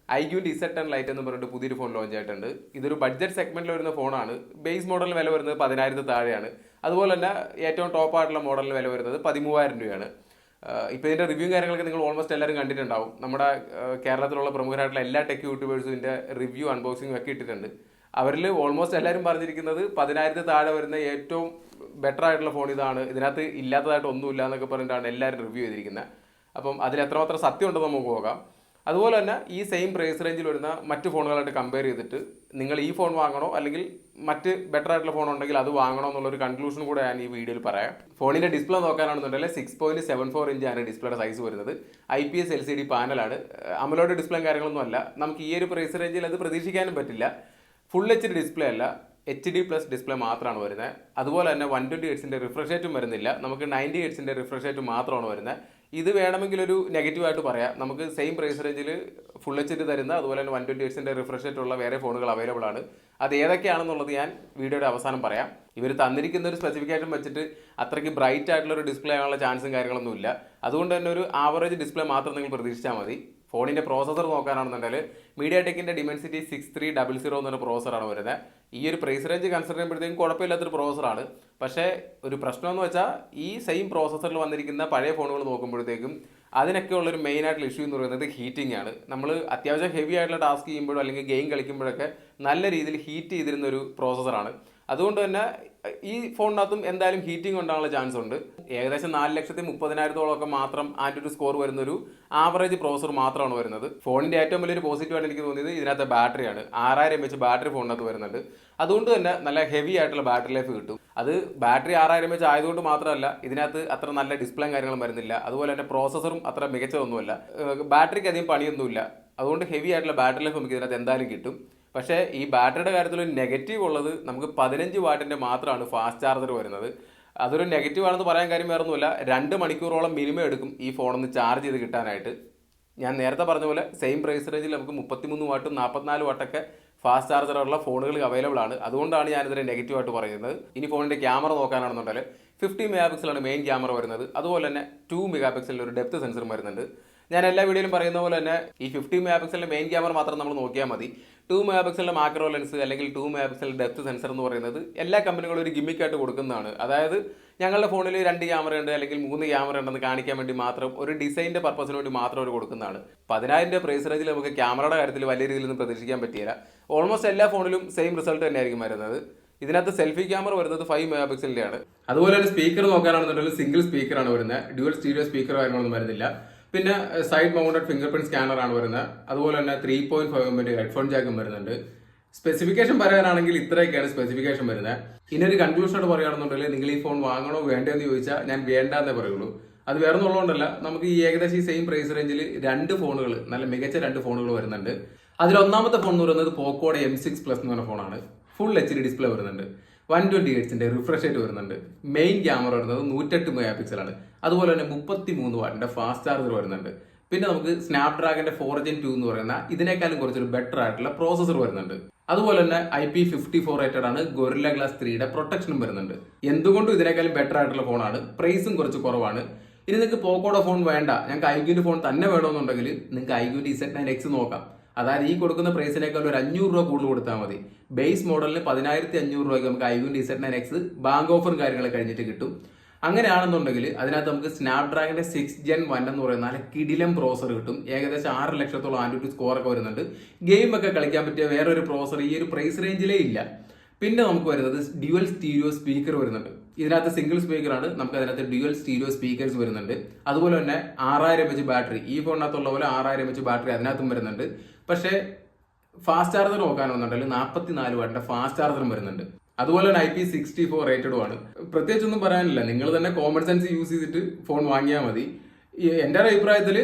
iQOO Z10 light എന്ന് പറഞ്ഞിട്ട് പുതിയൊരു ഫോൺ ലോഞ്ച് ആയിട്ടുണ്ട്. ഇതൊരു ബഡ്ജറ്റ് സെഗ്മെന്റിൽ വരുന്ന ഫോണാണ്. ബേസ് മോഡലിന് വില വരുന്നത് 10,000 താഴെയാണ്. അതുപോലെ തന്നെ ഏറ്റവും ടോപ്പ് ആയിട്ടുള്ള മോഡലിന് വില വരുന്നത് 13,000 രൂപയാണ്. ഇപ്പോൾ ഇതിൻ്റെ റിവ്യൂ കാര്യങ്ങളൊക്കെ നിങ്ങൾ ഓൾമോസ്റ്റ് എല്ലാവരും കണ്ടിട്ടുണ്ടാവും. നമ്മുടെ കേരളത്തിലുള്ള പ്രമുഖരായിട്ടുള്ള എല്ലാ ടെക് യൂട്യൂബേഴ്സും ഇതിൻ്റെ റിവ്യൂ അൺബോക്സിംഗ് ഒക്കെ ഇട്ടിട്ടുണ്ട്. അവരിൽ ഓൾമോസ്റ്റ് എല്ലാവരും പറഞ്ഞിരിക്കുന്നത് 10,000 താഴെ വരുന്ന ഏറ്റവും ബെറ്റർ ആയിട്ടുള്ള ഫോൺ ഇതാണ്, ഇതിനകത്ത് ഇല്ലാത്തതായിട്ട് ഒന്നുമില്ല എന്നൊക്കെ പറഞ്ഞിട്ടാണ് എല്ലാവരും റിവ്യൂ ചെയ്തിരിക്കുന്നത്. അപ്പം അതിൽ എത്രമാത്രം സത്യം ഉണ്ടെന്ന് നമുക്ക് നോക്കാം. അതുപോലെ തന്നെ ഈ സെയിം പ്രൈസ് റേഞ്ചിൽ വരുന്ന മറ്റ് ഫോണുകളായിട്ട് കമ്പയർ ചെയ്തിട്ട് നിങ്ങൾ ഈ ഫോൺ വാങ്ങണോ അല്ലെങ്കിൽ മറ്റ് ബെറ്റർ ആയിട്ടുള്ള ഫോൺ ഉണ്ടെങ്കിൽ അത് വാങ്ങണോ എന്നുള്ളൊരു കൺക്ലൂഷൻ കൂടെ ഞാൻ ഈ വീഡിയോയിൽ പറയാം. ഫോണിൻ്റെ ഡിസ്പ്ലേ നോക്കാനാണെന്നുണ്ടെങ്കിൽ 6.74 ഇഞ്ചാണ് ഡിസ്പ്ലേയുടെ സൈസ് വരുന്നത്. IPS LCD പാനലാണ്. അമലോഡ് ഡിസ്പ്ലേയും കാര്യങ്ങളൊന്നും അല്ല. നമുക്ക് ഈ ഒരു പ്രൈസ് റേഞ്ചിൽ അത് പ്രതീക്ഷിക്കാനും പറ്റില്ല. ഫുൾ HD ഡിസ്പ്ലേ അല്ല, HD+ ഡിസ്പ്ലേ മാത്രമാണ് വരുന്നത്. അതുപോലെ തന്നെ 120 ഹെർട്സിൻ്റെ റിഫ്രഷ് റേറ്റും വരുന്നില്ല, നമുക്ക് 90 ഹെർട്സിൻ്റെ റിഫ്രഷ് റേറ്റ് മാത്രമാണ് വരുന്നത്. ഇത് വേണമെങ്കിൽ ഒരു നെഗറ്റീവായിട്ട് പറയാം. നമുക്ക് സെയിം പ്രൈസ് റേഞ്ചിൽ ഫുൾ HD തരുന്ന അതുപോലെ തന്നെ 120 ഹെർട്സിൻ്റെ റിഫ്രഷ് റേറ്റ് ഉള്ള വേറെ ഫോണുകൾ അവൈലബിൾ ആണ്. അത് ഏതൊക്കെയാണെന്നുള്ളത് ഞാൻ വീഡിയോയുടെ അവസാനം പറയാം. ഇവർ തന്നിരിക്കുന്ന ഒരു സ്പെസിഫിക്കേഷൻ വെച്ചിട്ട് അത്രയ്ക്ക് ബ്രൈറ്റ് ആയിട്ടുള്ള ഒരു ഡിസ്പ്ലേ ആകാനുള്ള ചാൻസും കാര്യങ്ങളൊന്നും ഇല്ല. അതുകൊണ്ട് തന്നെ ഒരു ആവറേജ് ഡിസ്പ്ലേ മാത്രം നിങ്ങൾ പ്രതീക്ഷിച്ചാൽ മതി. ഫോണിൻ്റെ പ്രോസസ്സർ നോക്കാനാണെന്നുണ്ടെങ്കിൽ മീഡിയാടെക്കിൻ്റെ Dimensity 6300 എന്നൊരു പ്രോസറാണ് വരുന്നത്. ഈ ഒരു പ്രൈസ് റേഞ്ച് കൺസിഡർ ചെയ്യുമ്പോഴത്തേക്കും കുഴപ്പമില്ലാത്തൊരു പ്രോസറാണ്. പക്ഷേ ഒരു പ്രശ്നമെന്ന് വെച്ചാൽ ഈ സെയിം പ്രോസസ്സറിൽ വന്നിരിക്കുന്ന പഴയ ഫോണുകൾ നോക്കുമ്പോഴത്തേക്കും അതിനൊക്കെ ഉള്ളൊരു മെയിൻ ആയിട്ടുള്ള ഇഷ്യൂ എന്ന് പറയുന്നത് ഹീറ്റിംഗ് ആണ്. നമ്മൾ അത്യാവശ്യം ഹെവി ആയിട്ടുള്ള ടാസ്ക് ചെയ്യുമ്പോഴോ അല്ലെങ്കിൽ ഗെയിം കളിക്കുമ്പോഴൊക്കെ നല്ല രീതിയിൽ ഹീറ്റ് ചെയ്തിരുന്ന ഒരു പ്രോസസ്സറാണ്. അതുകൊണ്ട് തന്നെ ഈ ഫോണിനകത്തും എന്തായാലും ഹീറ്റിംഗ് ഉണ്ടാകാനുള്ള ചാൻസ് ഉണ്ട്. ഏകദേശം 4,30,000 മാത്രം ആൻറ്റൊരു സ്കോർ വരുന്നൊരു ആവറേജ് പ്രോസസർ മാത്രമാണ് വരുന്നത്. ഫോണിൻ്റെ ഏറ്റവും വലിയൊരു പോസിറ്റീവായിട്ട് എനിക്ക് തോന്നിയത് ഇതിനകത്ത് ബാറ്ററിയാണ്. 6000 mAh ബാറ്ററി ഫോണിനകത്ത് വരുന്നുണ്ട്. അതുകൊണ്ട് തന്നെ നല്ല ഹെവി ആയിട്ടുള്ള ബാറ്ററി ലൈഫ് കിട്ടും. അത് ബാറ്ററി 6000 mAh ആയതുകൊണ്ട് മാത്രമല്ല, ഇതിനകത്ത് അത്ര നല്ല ഡിസ്പ്ലേയും കാര്യങ്ങളും വരുന്നില്ല. അതുപോലെ തന്നെ പ്രോസസ്സറും അത്ര മികച്ചതൊന്നുമല്ല. ബാറ്ററിക്ക് അധികം പണിയൊന്നുമില്ല. അതുകൊണ്ട് ഹെവി ആയിട്ടുള്ള ബാറ്ററി ലൈഫ് നമുക്ക് ഇതിനകത്ത് എന്തായാലും കിട്ടും. പക്ഷേ ഈ ബാറ്ററിയുടെ കാര്യത്തിൽ ഒരു നെഗറ്റീവ് ഉള്ളത്, നമുക്ക് 15 വാട്ടിൻ്റെ മാത്രമാണ് ഫാസ്റ്റ് ചാർജർ വരുന്നത്. അതൊരു നെഗറ്റീവ് ആണെന്ന് പറയാൻ കാര്യം വേറെ ഒന്നുമില്ല. 2 മണിക്കൂറോളം മിനിമം എടുക്കും ഈ ഫോണൊന്ന് ചാർജ് ചെയ്ത് കിട്ടാനായിട്ട്. ഞാൻ നേരത്തെ പറഞ്ഞ പോലെ സെയിം പ്രൈസ് റേഞ്ചിൽ നമുക്ക് 33 വാട്ടും 44 വാട്ടൊക്കെ ഫാസ്റ്റ് ചാർജറുള്ള ഫോണുകൾ അവൈലബിൾ ആണ്. അതുകൊണ്ടാണ് ഞാനിതിനെ നെഗറ്റീവായിട്ട് പറയുന്നത്. ഇനി ഫോണിൻ്റെ ക്യാമറ നോക്കാനാണെന്നുണ്ടെങ്കിൽ 50 മെഗാപിക്സലാണ് മെയിൻ ക്യാമറ വരുന്നത്. അതുപോലെ തന്നെ 2 മെഗാപിക്സലിൽ ഒരു ഡെപ്ത് സെൻസറും വരുന്നുണ്ട്. ഞാൻ എല്ലാ വീഡിയോയിലും പറയുന്ന പോലെ തന്നെ ഈ 50 മെഗാപിക്സലിൻ്റെ മെയിൻ ക്യാമറ മാത്രം നമ്മൾ നോക്കിയാൽ മതി. 2 മെഗാപിക്സലിൻ്റെ മാക്രോ ലെൻസ് അല്ലെങ്കിൽ 2 മെഗാപിക്സലിൻ്റെ ഡെപ്ത് സെൻസർ എന്ന് പറയുന്നത് എല്ലാ കമ്പനികളും ഒരു ഗിമ്മിക്കായിട്ട് കൊടുക്കുന്നതാണ്. അതായത് ഞങ്ങളുടെ ഫോണിൽ 2 ക്യാമറ ഉണ്ട് അല്ലെങ്കിൽ 3 ക്യാമറ ഉണ്ടെന്ന് കാണിക്കാൻ വേണ്ടി മാത്രം, ഒരു ഡിസൈൻ്റെ പർപ്പസിന് വേണ്ടി മാത്രം അവർ കൊടുക്കുന്നതാണ്. 10,000 പ്രൈസ് റേഞ്ചിൽ നമുക്ക് ക്യാമറയുടെ കാര്യത്തിൽ വലിയ രീതിയിലൊന്നും പ്രതീക്ഷിക്കാൻ പറ്റിയില്ല. ഓൾമോസ്റ്റ് എല്ലാ ഫോണിലും സെയിം റിസൾട്ട് തന്നെയായിരിക്കും വരുന്നത്. ഇതിനകത്ത് സെൽഫി ക്യാമറ വരുന്നത് 5 മെഗാപിക്സലിൻ്റെയാണ്. അതുപോലെ തന്നെ സ്പീക്കർ നോക്കാനാണെന്നുണ്ടെങ്കിൽ സിംഗിൾ സ്പീക്കറാണ് വരുന്നത്. ഡ്യുവൽ സ്റ്റീരിയോ സ്പീക്കർ കാര്യങ്ങളൊന്നും വരുന്നില്ല. പിന്നെ സൈഡ് മൗണ്ടഡ് ഫിംഗർ പ്രിന്റ് സ്കാനറാണ് വരുന്നത്. അതുപോലെ തന്നെ 3.5 mm ഹെഡ്ഫോൺ ജാക്കും വരുന്നുണ്ട്. സ്പെസിഫിക്കേഷൻ പറയാനാണെങ്കിൽ ഇത്രയൊക്കെയാണ് സ്പെസിഫിക്കേഷൻ വരുന്നത്. ഇനി ഒരു കൺക്ലൂഷനോട് പറയുകയാണെന്നുണ്ടെങ്കിൽ നിങ്ങൾ ഈ ഫോൺ വാങ്ങണോ വേണ്ടോ എന്ന് ചോദിച്ചാൽ ഞാൻ വേണ്ടാന്നേ പറയുള്ളൂ. അത് വേറെ ഒന്നുള്ളതുകൊണ്ടല്ല, നമുക്ക് ഈ ഏകദേശം ഈ സെയിം പ്രൈസ് റേഞ്ചിൽ 2 ഫോണുകൾ, നല്ല മികച്ച 2 ഫോണുകൾ വരുന്നുണ്ട്. അതിലൊന്നാമത്തെ ഫോൺ എന്ന് പറയുന്നത് പോക്കോയുടെ M6 Plus എന്ന് പറഞ്ഞ ഫോണാണ്. ഫുൾ HD ഡിസ്പ്ലേ വരുന്നുണ്ട്. 120 ഹെർട്സിന്റെ റിഫ്രഷ് റേറ്റ് വരുന്നുണ്ട്. മെയിൻ ക്യാമറ വരുന്നത് 108 മെഗാപിക്സലാണ്. അതുപോലെ തന്നെ 33 വാട്ടിന്റെ ഫാസ്റ്റ് ചാർജർ വരുന്നുണ്ട്. പിന്നെ നമുക്ക് സ്നാപ്ഡ്രാഗന്റെ 4 Gen 2 എന്ന് പറയുന്ന ഇതിനേക്കാളും കുറച്ചൊരു ബെറ്റർ ആയിട്ടുള്ള പ്രോസസർ വരുന്നുണ്ട്. അതുപോലെ തന്നെ IP54 റേറ്റഡ് ആണ്. ഗൊറില്ല ഗ്ലാസ് 3യുടെ പ്രൊട്ടക്ഷനും വരുന്നുണ്ട്. എന്തുകൊണ്ടും ഇതിനേക്കാളും ബെറ്റർ ആയിട്ടുള്ള ഫോണാണ്. പ്രൈസും കുറച്ച് കുറവാണ്. ഇനി നിങ്ങൾക്ക് പോക്കോയുടെ ഫോൺ വേണ്ട, ഞങ്ങൾക്ക് iQOO ഫോൺ തന്നെ വേണമെന്നുണ്ടെങ്കിൽ നിങ്ങൾക്ക് iQOO Z9X നോക്കാം. അതായത് ഈ കൊടുക്കുന്ന പ്രൈസിനേക്കാൾ ഒരു 500 രൂപ കൂടുതൽ കൊടുത്താൽ മതി. ബേസ് മോഡലിന് 10,500 രൂപയ്ക്ക് നമുക്ക് iQOO Z9X ബാങ്ക് ഓഫറും കാര്യങ്ങൾ കഴിഞ്ഞിട്ട് കിട്ടും. അങ്ങനെയാണെന്നുണ്ടെങ്കിൽ അതിനകത്ത് നമുക്ക് സ്നാപ്ഡ്രാഗന്റെ 6 Gen 1 എന്ന് പറയുന്ന നല്ല കിടിലം പ്രോസർ കിട്ടും. ഏകദേശം 6 ലക്ഷത്തോളം ആൻഡ്രോയിഡ് സ്കോറൊക്കെ വരുന്നുണ്ട്. ഗെയിം ഒക്കെ കളിക്കാൻ പറ്റിയ വേറൊരു പ്രോസർ ഈ ഒരു പ്രൈസ് റേഞ്ചിലേ ഇല്ല. പിന്നെ നമുക്ക് വരുന്നത് ഡ്യുവൽ സ്റ്റീരിയോ സ്പീക്കർ വരുന്നുണ്ട്. ഇതിനകത്ത് സിംഗിൾ സ്പീക്കറാണ്, നമുക്ക് അതിനകത്ത് ഡ്യുവൽ സ്റ്റീരിയോ സ്പീക്കേഴ്സ് വരുന്നുണ്ട്. അതുപോലെ തന്നെ 6000 mAh ബാറ്ററി, ഈ ഫോണിനകത്തുള്ള പോലെ 6000 mAh ബാറ്ററി അതിനകത്തും വരുന്നുണ്ട്. പക്ഷേ ഫാസ്റ്റ് ചാർജർ നോക്കാനെന്നുണ്ടെങ്കിൽ 44 വാട്ടിന്റെ ഫാസ്റ്റ് ചാർജറും വരുന്നുണ്ട്. അതുപോലെ തന്നെ IP64 റേറ്റഡും ആണ്. പ്രത്യേകിച്ചൊന്നും പറയാനില്ല, നിങ്ങൾ തന്നെ കോമൺ സെൻസ് യൂസ് ചെയ്തിട്ട് ഫോൺ വാങ്ങിയാൽ മതി. എൻ്റെ ഒരു അഭിപ്രായത്തിൽ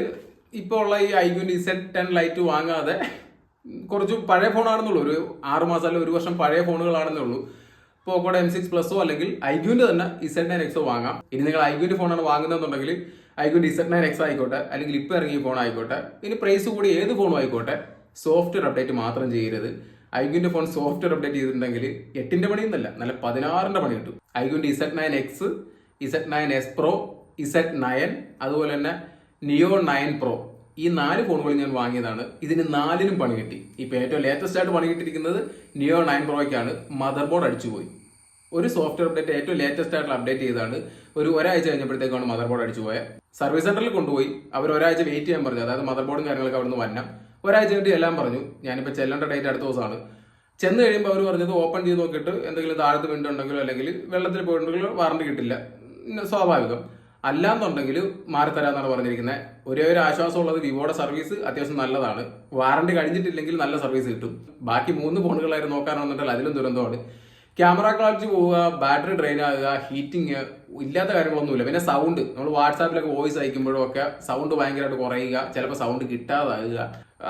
ഇപ്പോൾ ഉള്ള ഈ iQOO Z10 ലൈറ്റ് വാങ്ങാതെ കുറച്ച് പഴയ ഫോണാണെന്നുള്ളൂ, ഒരു 6 മാസം അല്ലെങ്കിൽ 1 വർഷം പഴയ ഫോണുകളാണെന്നേ ഉള്ളൂ. പോക്കോയുടെ M6 Plus അല്ലെങ്കിൽ iQOOന്റെ തന്നെ Z9X വാങ്ങാം. ഇനി നിങ്ങൾ iQOO ഫോണാണ് വാങ്ങുന്നതെന്നുണ്ടെങ്കിൽ iQOO Z9X ആയിക്കോട്ടെ, അല്ലെങ്കിൽ ഇപ്പോൾ ഇറങ്ങിയ ഫോൺ ആയിക്കോട്ടെ, ഇനി പ്രൈസ് കൂടി ഏത് ഫോണും ആയിക്കോട്ടെ, സോഫ്റ്റ്വെയർ അപ്ഡേറ്റ് മാത്രം ചെയ്യരുത്. iQOO ഫോൺ സോഫ്റ്റ്വെയർ അപ്ഡേറ്റ് ചെയ്തിട്ടുണ്ടെങ്കിൽ 8ന്റെ പണിയൊന്നുമല്ല, നല്ല 16ന്റെ പണി കിട്ടും. iQOO Z9X, Z9S Pro, Z9, അതുപോലെ തന്നെ Neo 9 Pro ഈ 4 ഫോണുകൾ ഞാൻ വാങ്ങിയതാണ്. ഇതിന് 4നും പണി കിട്ടി. ഇപ്പൊ ഏറ്റവും ലേറ്റസ്റ്റ് ആയിട്ട് പണി കിട്ടിയിരിക്കുന്നത് നിയോ 9 പ്രോയ്ക്കാണ്. മദർ ബോർഡ് അടിച്ചുപോയി. ഒരു സോഫ്റ്റ്വെയർ അപ്ഡേറ്റ് ഏറ്റവും ലേറ്റസ്റ്റ് ആയിട്ടുള്ള അപ്ഡേറ്റ് ചെയ്താണ്. ഒരാഴ്ച കഴിഞ്ഞപ്പോഴത്തേക്കാണ് മദർ ബോർഡ് അടിച്ചു പോയത്. സർവീസ് സെന്ററിൽ കൊണ്ടുപോയി അവർ ഒരാഴ്ച വെയിറ്റ് ചെയ്യാൻ പറഞ്ഞു. അതായത് മദർ ബോർഡും കാര്യങ്ങളൊക്കെ അവിടെ നിന്ന് വന്നം. ഒരാഴ്ച കഴിഞ്ഞിട്ട് എല്ലാം പറഞ്ഞു. ഞാനിപ്പോൾ ചെല്ലേണ്ട ഡേറ്റ് അടുത്ത ദിവസമാണ്. ചെന്ന് കഴിയുമ്പോൾ അവർ പറഞ്ഞത് ഓപ്പൺ ചെയ്ത് നോക്കിയിട്ട് എന്തെങ്കിലും താഴത്ത് വീണ്ടുണ്ടെങ്കിലോ അല്ലെങ്കിൽ വെള്ളത്തിൽ പോയിട്ടുണ്ടെങ്കിലോ വാറണ്ടി കിട്ടില്ല. സ്വാഭാവികം. അല്ലാന്നുണ്ടെങ്കിൽ മാറിത്തരാന്നാണ് പറഞ്ഞിരിക്കുന്നത്. ഒരേ ഒരു ആശ്വാസമുള്ളത് വിവോയുടെ സർവീസ് അത്യാവശ്യം നല്ലതാണ്. വാറണ്ടി കഴിഞ്ഞിട്ടില്ലെങ്കിൽ നല്ല സർവീസ് കിട്ടും. ബാക്കി 3 ഫോണുകളായിരുന്നു നോക്കാനാണെന്നുണ്ടെങ്കിൽ അതിലും ദുരന്തമാണ്. ക്യാമറ ക്വാളിറ്റി പോവുക, ബാറ്ററി ഡ്രെയിൻ ആകുക, ഹീറ്റിംഗ്, ഇല്ലാത്ത കാര്യങ്ങളൊന്നുമില്ല. പിന്നെ സൗണ്ട്, നമ്മൾ വാട്സാപ്പിലൊക്കെ വോയിസ് അയക്കുമ്പോഴും ഒക്കെ സൗണ്ട് ഭയങ്കരമായിട്ട് കുറയുക, ചിലപ്പോൾ സൗണ്ട് കിട്ടാതാകുക.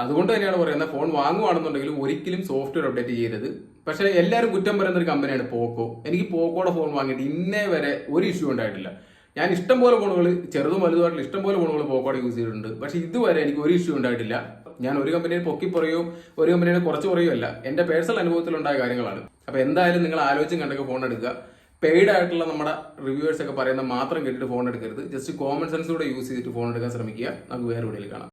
അതുകൊണ്ട് തന്നെയാണ് പറയുന്നത് ഫോൺ വാങ്ങുവാണെന്നുണ്ടെങ്കിൽ ഒരിക്കലും സോഫ്റ്റ്വെയർ അപ്ഡേറ്റ് ചെയ്യരുത്. പക്ഷേ എല്ലാവരും കുറ്റം പറയുന്ന ഒരു കമ്പനിയാണ് പോക്കോ. എനിക്ക് പോക്കോയുടെ ഫോൺ വാങ്ങിയിട്ട് ഇന്നേ വരെ ഒരു ഇഷ്യൂ ഉണ്ടായിട്ടില്ല. ഞാൻ ഇഷ്ടംപോലെ ഫോണുകൾ, ചെറുതും വലുതുമായിട്ടുള്ള ഇഷ്ടംപോലെ ഫോണുകൾ പോക്കോടെ യൂസ് ചെയ്തിട്ടുണ്ട്. പക്ഷേ ഇതുവരെ എനിക്ക് ഒരു ഇഷ്യൂ ഉണ്ടായിട്ടില്ല. ഞാൻ ഒരു കമ്പനിയെ പൊക്കി പറയുകയോ ഒരു കമ്പനിയെ കുറച്ച് പറയുകയല്ല, എൻ്റെ പേഴ്സണൽ അനുഭവത്തിലുണ്ടായ കാര്യങ്ങളാണ്. അപ്പോൾ എന്തായാലും നിങ്ങൾ ആലോചിച്ചും കണ്ടൊക്കെ ഫോൺ എടുക്കുക. പെയ്ഡ് ആയിട്ടുള്ള നമ്മുടെ റിവ്യൂവേഴ്സ് ഒക്കെ പറയുന്ന മാത്രം കേട്ടിട്ട് ഫോൺ എടുക്കരുത്. ജസ്റ്റ് കോമൺ സെൻസ് കൂടെ യൂസ് ചെയ്തിട്ട് ഫോൺ എടുക്കാൻ ശ്രമിക്കുക. നമുക്ക് വേറെ വീഡിയോയിൽ കാണാം.